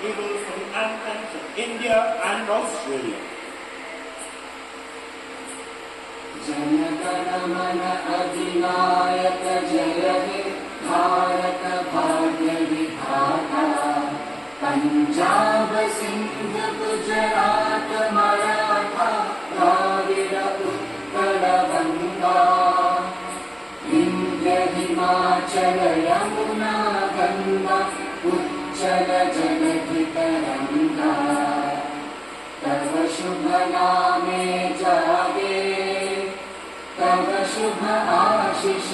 eagles for the anthems of India and Australia. जनगण मन अधिनायक जय हे भारत भाग्य विधाता पंजाब सिंध गुजरात मराठा द्राविड़ उत्कल गंगा विंध्य हिमाचल यमुना गंगा उच्चल जलधि तरंगा तव शुभ नामे जागे तव शुभ आशीष